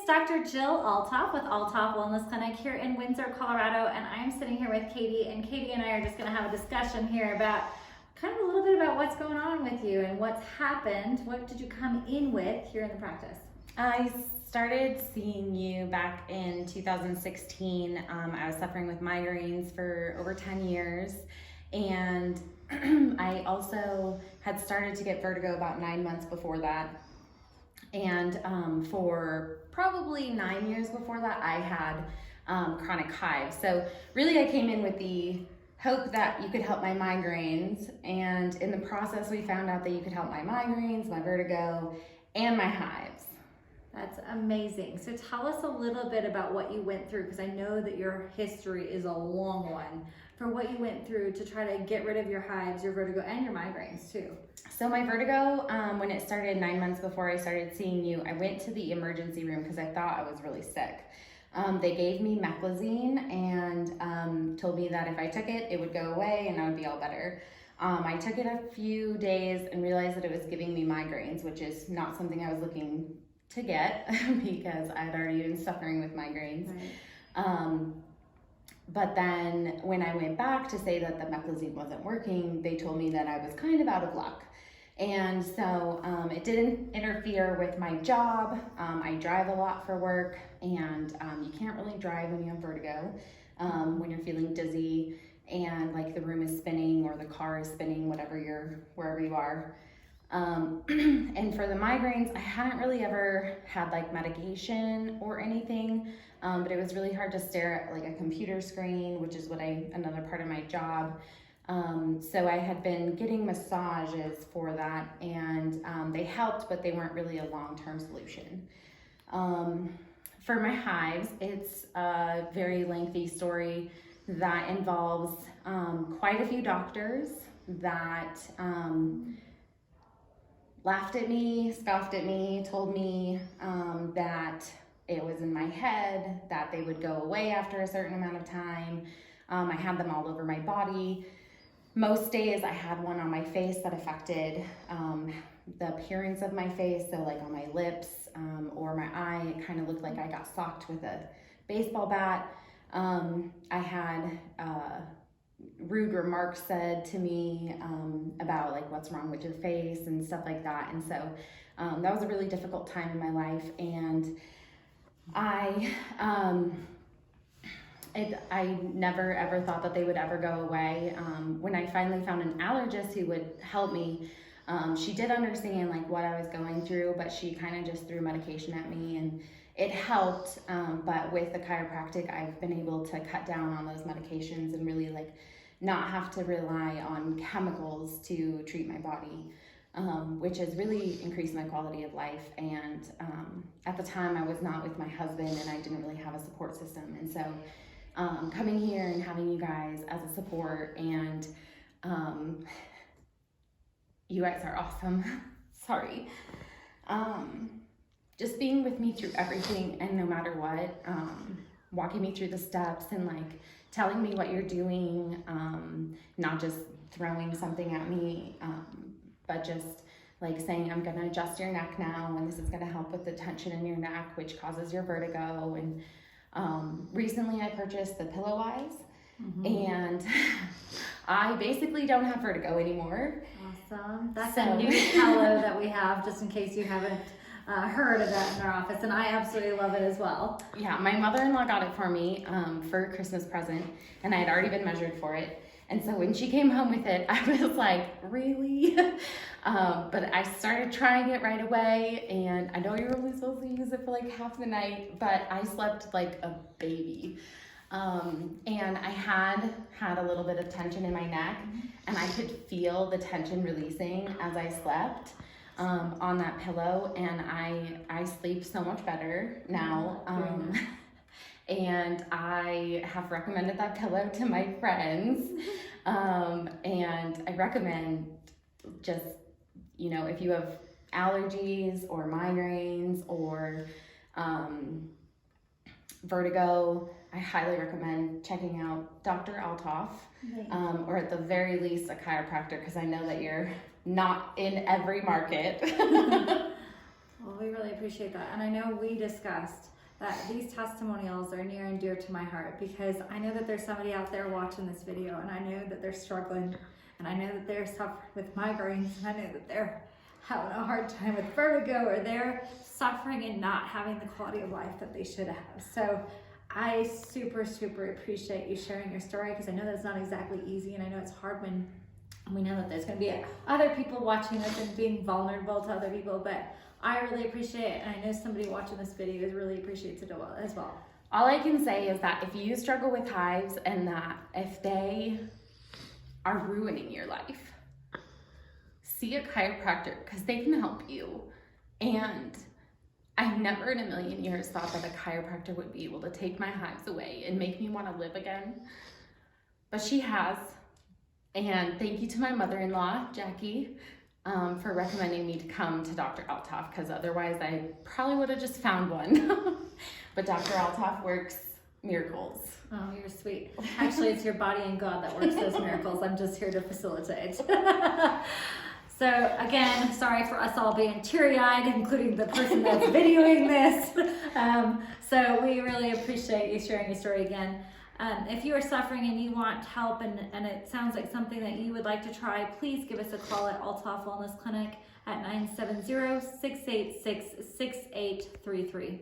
Dr. Jill Altoff with Altoff Wellness Clinic here in Windsor, Colorado, and I'm sitting here with Katie, and Katie and I are just going to have a discussion here about kind of a little bit about what's going on with you and what's happened. What did you come in with here in the practice? I started seeing you back in 2016. I was suffering with migraines for over 10 years, and I also had started to get vertigo about 9 months before that. And for probably 9 years before that, I had chronic hives. So really I came in with the hope that you could help my migraines, and in the process we found out that you could help my migraines, my vertigo, and my hives. That's amazing. So tell us a little bit about what you went through, because I know that your history is a long one, for what you went through to try to get rid of your hives, your vertigo, and your migraines too. So my vertigo, when it started 9 months before I started seeing you, I went to the emergency room because I thought I was really sick. They gave me meclizine and told me that if I took it, it would go away and I would be all better. I took it a few days and realized that it was giving me migraines, which is not something I was looking to get because I had already been suffering with migraines. Right. But then when I went back to say that the meclizine wasn't working, they told me that I was kind of out of luck. And so it didn't interfere with my job. I drive a lot for work, and you can't really drive when you have vertigo, when you're feeling dizzy and like the room is spinning or the car is spinning, wherever you are. And for the migraines, I hadn't really ever had like medication or anything, but it was really hard to stare at like a computer screen, which is another part of my job. So I had been getting massages for that, and they helped, but they weren't really a long-term solution. For my hives, it's a very lengthy story that involves quite a few doctors that laughed at me, scoffed at me, told me that it was in my head, that they would go away after a certain amount of time. I had them all over my body. Most days I had one on my face that affected the appearance of my face, so like on my lips or my eye, it kind of looked like I got socked with a baseball bat. I had rude remarks said to me about like what's wrong with your face and stuff like that, and so that was a really difficult time in my life, and I never ever thought that they would ever go away. When I finally found an allergist who would help me, she did understand like what I was going through, but she kind of just threw medication at me, and it helped. But with the chiropractic, I've been able to cut down on those medications and really like not have to rely on chemicals to treat my body, which has really increased my quality of life. And at the time I was not with my husband, and I didn't really have a support system. And so coming here and having you guys as a support, and you guys are awesome. Sorry. Just being with me through everything, and no matter what, walking me through the steps and like telling me what you're doing, not just throwing something at me, but just like saying, I'm gonna adjust your neck now, and this is gonna help with the tension in your neck, which causes your vertigo. And recently I purchased the Pillow Eyes, and I basically don't have vertigo anymore. Awesome. That's a new pillow that we have, just in case you haven't heard of that in our office, and I absolutely love it as well. Yeah, my mother-in-law got it for me for a Christmas present, and I had already been measured for it. And so when she came home with it, I was like, really? But I started trying it right away, and I know you're only supposed to use it for like half the night, but I slept like a baby. And I had a little bit of tension in my neck, and I could feel the tension releasing as I slept on that pillow, and I sleep so much better now. And I have recommended that pillow to my friends, and I recommend just, if you have allergies or migraines or vertigo, I highly recommend checking out Dr. Altoff, or at the very least a chiropractor, because I know that you're not in every market. Well, we really appreciate that. And I know we discussed that these testimonials are near and dear to my heart, because I know that there's somebody out there watching this video, and I know that they're struggling, and I know that they're suffering with migraines, and I know that they're having a hard time with vertigo, or they're suffering and not having the quality of life that they should have. So I super appreciate you sharing your story, because I know that's not exactly easy, and I know it's hard when we know that there's going to be other people watching us and being vulnerable to other people, but I really appreciate it, and I know somebody watching this video really appreciates it as well. All I can say is that if you struggle with hives, and that if they are ruining your life, see a chiropractor, because they can help you. And I never in a million years thought that a chiropractor would be able to take my hives away and make me want to live again, but she has. And thank you to my mother-in-law, Jackie, for recommending me to come to Dr. Althoff, because otherwise I probably would have just found one. But Dr. Althoff works miracles. Oh, you're sweet. Actually, it's your body and God that works those miracles. I'm just here to facilitate. So again, sorry for us all being teary-eyed, including the person that's videoing this. So we really appreciate you sharing your story again. If you are suffering and you want help, and it sounds like something that you would like to try, please give us a call at Althoff Wellness Clinic at 970-686-6833.